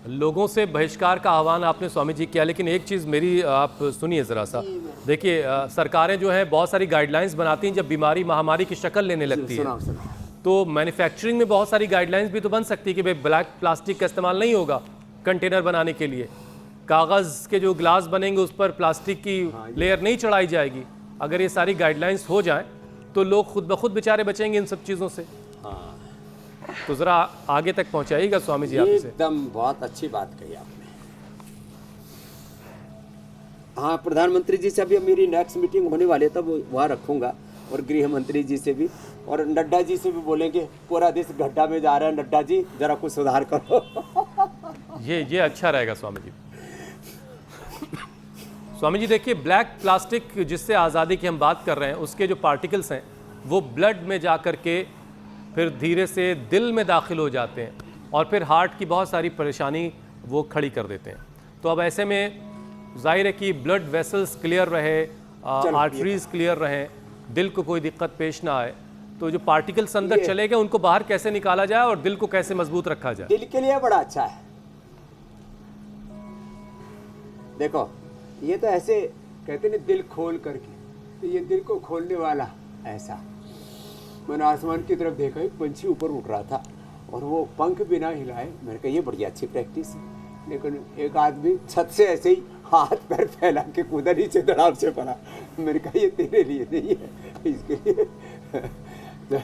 लोगों से बहिष्कार का आह्वान आपने स्वामी जी किया, लेकिन एक चीज़ मेरी आप सुनिए ज़रा सा। देखिए सरकारें जो हैं बहुत सारी गाइडलाइंस बनाती हैं जब बीमारी महामारी की शक्ल लेने लगती है। तो मैन्युफैक्चरिंग में बहुत सारी गाइडलाइंस भी तो बन सकती है कि भाई ब्लैक प्लास्टिक का इस्तेमाल नहीं होगा कंटेनर बनाने के लिए, कागज़ के जो ग्लास बनेंगे उस पर प्लास्टिक की लेयर नहीं चढ़ाई जाएगी। अगर ये सारी गाइडलाइंस हो जाएं तो लोग खुद ब खुद बेचारे बचेंगे इन सब चीज़ों से। तो ज़रा आगे तक पहुंचाइएगा स्वामी जी आप इसे। एकदम बहुत अच्छी बात कही आपने। हाँ, प्रधानमंत्री जी से अभी मेरी नेक्स्ट मीटिंग होने वाली है, तब वहाँ रखूंगा, और गृह मंत्री जी से भी, और नड्डा जी से भी बोलेंगे पूरा देश गड्ढा में जा रहा है, नड्डा जी जरा कुछ सुधार करो। ये अच्छा रहेगा स्वामी जी। स्वामी जी देखिए, ब्लैक प्लास्टिक जिससे आज़ादी की हम बात कर रहे हैं उसके जो पार्टिकल्स हैं वो ब्लड में जा कर के फिर धीरे से दिल में दाखिल हो जाते हैं और फिर हार्ट की बहुत सारी परेशानी वो खड़ी कर देते हैं। तो अब ऐसे में जाहिर है कि ब्लड वेसल्स क्लियर रहे, आर्टरीज क्लियर रहें, दिल को कोई दिक्कत पेश ना आए, तो जो पार्टिकल्स अंदर चले गए उनको बाहर कैसे निकाला जाए और दिल को कैसे मजबूत रखा जाए। दिल के लिए बड़ा अच्छा है। देखो ये तो ऐसे कहते ना दिल खोल करके, तो ये दिल को खोलने वाला ऐसा। मैंने आसमान की तरफ देखा, एक पंछी ऊपर उड़ रहा था और वो पंख बिना हिलाए। मैंने कहा ये बड़ी अच्छी प्रैक्टिस है, लेकिन एक आदमी छत से ऐसे ही हाथ पैर फैला के कूदा, नीचे धड़ाम से पड़ा। मैंने कहा ये तेरे लिए नहीं है, इसके लिए तो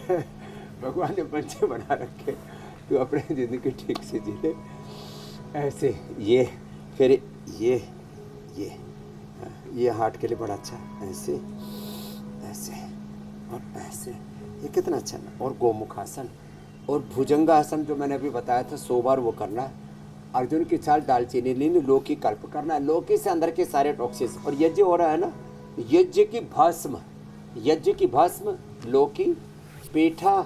भगवान ने पंछी बना रखे, तू अपनी ज़िंदगी ठीक से जी ले। ऐसे ये फिर ये हार्ट के लिए बड़ा अच्छा है। ऐसे ऐसे और ऐसे, ये कितना अच्छा है। और गोमुखासन और भुजंगासन जो मैंने अभी बताया था 100 बार वो करना है। अर्जुन की छाल, दालचीनी लीन, लौकी कल्प करना है। लौकी से अंदर के सारे टॉक्सिस, और यज्ञ हो रहा है ना, यज्ञ की भस्म लौकी, पेठा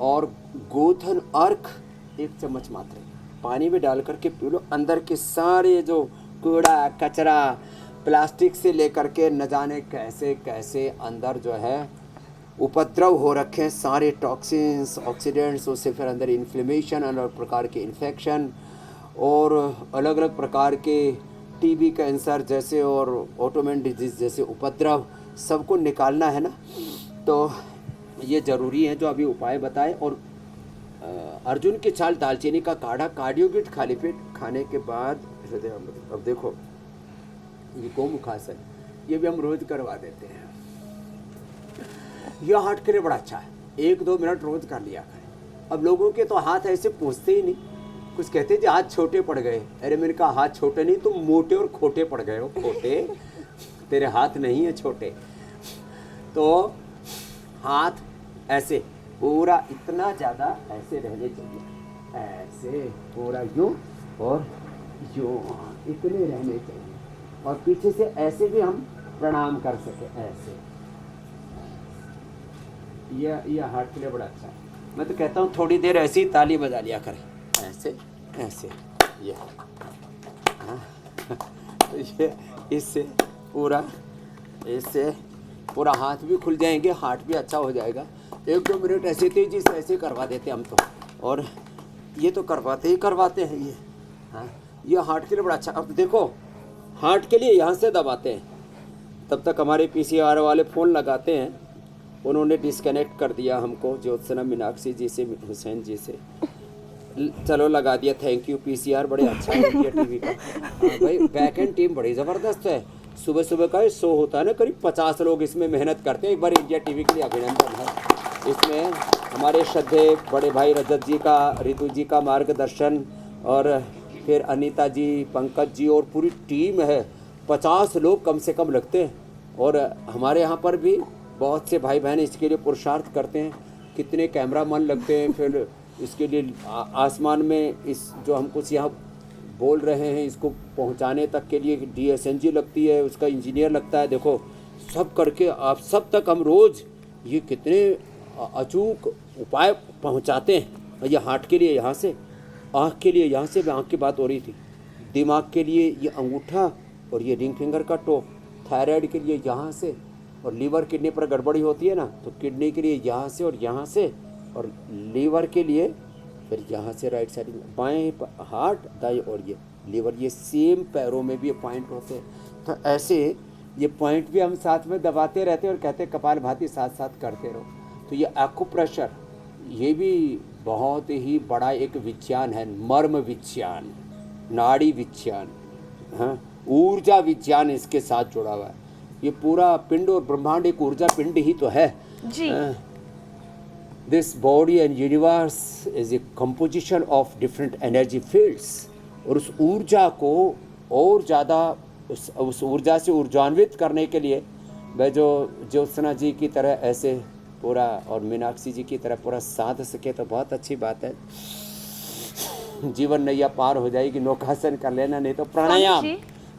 और गोधन अर्क 1 चम्मच मात्र पानी में डाल करके पी लो। अंदर के सारे जो कूड़ा कचरा प्लास्टिक से लेकर के न जाने कैसे कैसे अंदर जो है उपद्रव हो रखे हैं, सारे टॉक्सिन्स ऑक्सीडेंट्स, उससे फिर अंदर इन्फ्लेमेशन, अलग प्रकार के इन्फेक्शन और अलग अलग प्रकार के टीबी, कैंसर जैसे और ऑटोइम्यून डिजीज़ जैसे उपद्रव, सबको निकालना है ना। तो ये ज़रूरी है जो अभी उपाय बताए। और अर्जुन की छाल, दालचीनी का काढ़ा, कार्डियोगिट खाली पेट खाने के बाद हृदय अमृत। अब देखो ये गोमुखासन, ये भी हम रोज करवा देते हैं। यह हार्ट के लिए बड़ा अच्छा है, 1-2 मिनट रोज कर लिया करें। अब लोगों के तो हाथ ऐसे पूछते ही नहीं, कुछ कहते हैं जी हाथ छोटे पड़ गए। अरे मैंने कहा हाथ छोटे नहीं, तुम मोटे और खोटे पड़ गए हो। खोटे तेरे हाथ नहीं है छोटे। तो हाथ ऐसे पूरा इतना ज़्यादा ऐसे रहने चाहिए, ऐसे पूरा यूँ और यूँ इतने रहने चाहिए। और पीछे से ऐसे भी हम प्रणाम कर सके, ऐसे। यह हार्ट के लिए बड़ा अच्छा है। मैं तो कहता हूँ थोड़ी देर ऐसी ताली बजा लिया करें, ऐसे ऐसे। ये हाँ ये इससे पूरा हाथ भी खुल जाएंगे, हार्ट भी अच्छा हो जाएगा। 1-2 मिनट ऐसे तेजी से ऐसे करवा देते हम तो, और ये तो करवाते हैं ये। हाँ ये हार्ट के लिए बड़ा अच्छा। अब देखो हार्ट के लिए यहाँ से दबाते हैं, तब तक हमारे पीसीआर वाले फ़ोन लगाते हैं। उन्होंने डिस्कनेक्ट कर दिया हमको, ज्योत्सना मीनाक्षी जी से, हुसैन जी से। चलो लगा दिया, थैंक यू पीसीआर, बड़े अच्छा है इंडिया टीवी का। हाँ भाई, बैक एंड टीम बड़ी ज़बरदस्त है। सुबह सुबह का शो होता है ना, करीब 50 लोग इसमें मेहनत करते हैं। एक बार इंडिया टीवी के लिए अभिनंदन है। इसमें हमारे श्रद्धेय बड़े भाई रजत जी का, रितु जी का मार्गदर्शन, और फिर अनीता जी, पंकज जी और पूरी टीम है। 50 लोग कम से कम लगते हैं। और हमारे यहाँ पर भी बहुत से भाई बहन इसके लिए पुरुषार्थ करते हैं। कितने कैमरामैन लगते हैं, फिर इसके लिए आसमान में इस जो हम कुछ यहाँ बोल रहे हैं इसको पहुँचाने तक के लिए DSNG लगती है, उसका इंजीनियर लगता है। देखो सब करके आप सब तक हम रोज़ ये कितने अचूक उपाय पहुँचाते हैं। ये हार्ट के लिए यहाँ से, आँख के लिए यहाँ से, आँख की बात हो रही थी, दिमाग के लिए ये अंगूठा और ये रिंग फिंगर का टो, थायराइड के लिए यहाँ से, और लीवर किडनी पर गड़बड़ी होती है ना, तो किडनी के लिए यहाँ से और यहाँ से, और लीवर के लिए फिर यहाँ से राइट साइड में बाएं हार्ट दाएं और ये लीवर, ये सेम पैरों में भी पॉइंट होते हैं। तो ऐसे ये पॉइंट भी हम साथ में दबाते रहते हैं और कहते हैं कपालभाति साथ साथ करते रहो। तो ये एक्यूप्रेशर ये भी बहुत ही बड़ा एक विज्ञान है, मर्म विज्ञान, नाड़ी विज्ञान, हाँ, ऊर्जा विज्ञान इसके साथ जुड़ा हुआ है। ये पूरा पिंड और ब्रह्मांड एक ऊर्जा पिंड ही तो है जी। This body and universe is a composition of different energy fields. और उस ऊर्जा को और ज़्यादा उस ऊर्जा से ऊर्जान्वित करने के लिए मैं जो ज्योत्सना जी की तरह ऐसे पूरा और मीनाक्षी जी की तरह पूरा साध सके तो बहुत अच्छी बात है। जीवन नैया पार हो जाएगी, नौकासन कर लेना, नहीं तो प्राणायाम,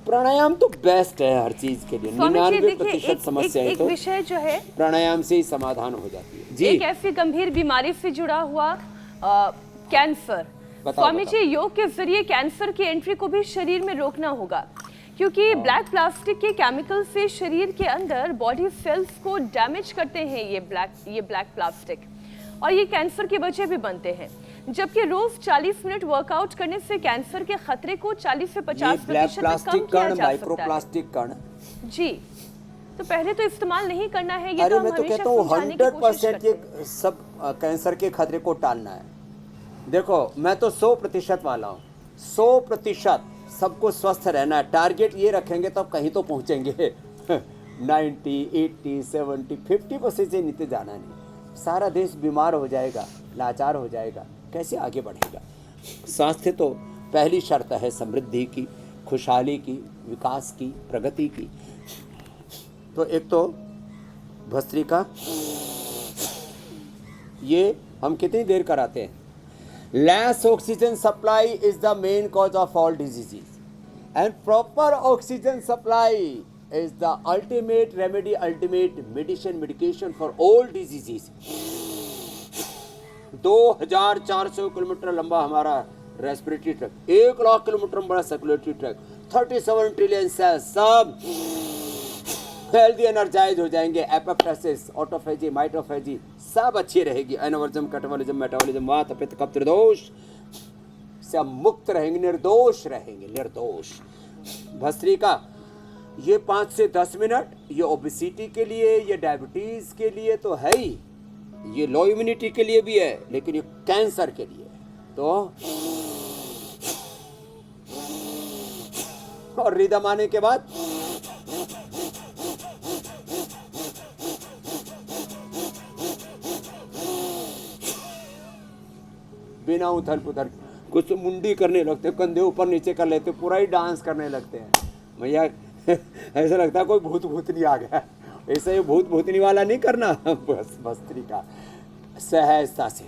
प्राणायाम तो बेस्ट है हर चीज के लिए। 99% समस्याएं तो विषय जो है प्राणायाम से ही समाधान हो जाती है। जी, एक ऐसी गंभीर बीमारी से जुड़ा हुआ कैंसर। स्वामी जी, योग के जरिए कैंसर की एंट्री को भी शरीर में रोकना होगा, क्योंकि ब्लैक प्लास्टिक के केमिकल से शरीर के अंदर बॉडी सेल्स को डैमेज करते हैं ये ब्लैक प्लास्टिक, और ये कैंसर की वजह भी बनते हैं। जबकि रोज 40 मिनट वर्कआउट करने से कैंसर के खतरे को 40 से 50% तक कम किया जा माइक्रोप्लास्टिक कण जी। तो पहले तो इस्तेमाल नहीं करना है ये। अरे मैं तो कहता हूँ 100% ये सब कैंसर के खतरे को टालना है। देखो मैं तो 100% वाला हूँ, 100% सबको स्वस्थ रहना है। टारगेट ये रखेंगे तो कहीं तो पहुँचेंगे 90, 80, 70, 50% से नीचे जाना नहीं। सारा देश बीमार हो जाएगा, लाचार हो जाएगा, कैसे आगे बढ़ेगा। स्वास्थ्य तो पहली शर्त है समृद्धि की, खुशहाली की, विकास की, प्रगति की। तो एक तो भस्त्रिका ये हम कितनी देर कराते हैं। Less oxygen supply is the main cause of all diseases, and proper oxygen supply is the ultimate remedy, ultimate medication for all diseases. 2400 kilometre लंबा हमारा रेस्पिरेटरी ट्रैक, 1 लाख किलोमीटर बड़ा सर्कुलेटरी ट्रैक, 37 ट्रिलियन सेल्स सब healthy energise हो जाएंगे। Apoptosis, autophagy, माइटोफेजी सब अच्छी रहेगी। Anabolism, catabolism, metabolism, वात, पित्त, कफ, त्रिदोष से मुक्त रहेंगे, निर्दोष रहेंगे, निर्दोष। भस्त्रिका ये 5 से 10 मिनट, ये ओबेसिटी के लिए, ये डायबिटीज के लिए तो है ही, ये लो इम्यूनिटी के लिए भी है, लेकिन ये कैंसर के लिए तो। और रिदम आने के बाद बिना उथल पुथल कुछ मुंडी करने लगते, कंधे ऊपर नीचे कर लेते, पूरा ही डांस करने लगते हैं। भैया ऐसा लगता है कोई भूत भूतनी आ गया। ऐसा ये भूत भूतनी वाला नहीं करना, बस भस्त्रिका सहजता से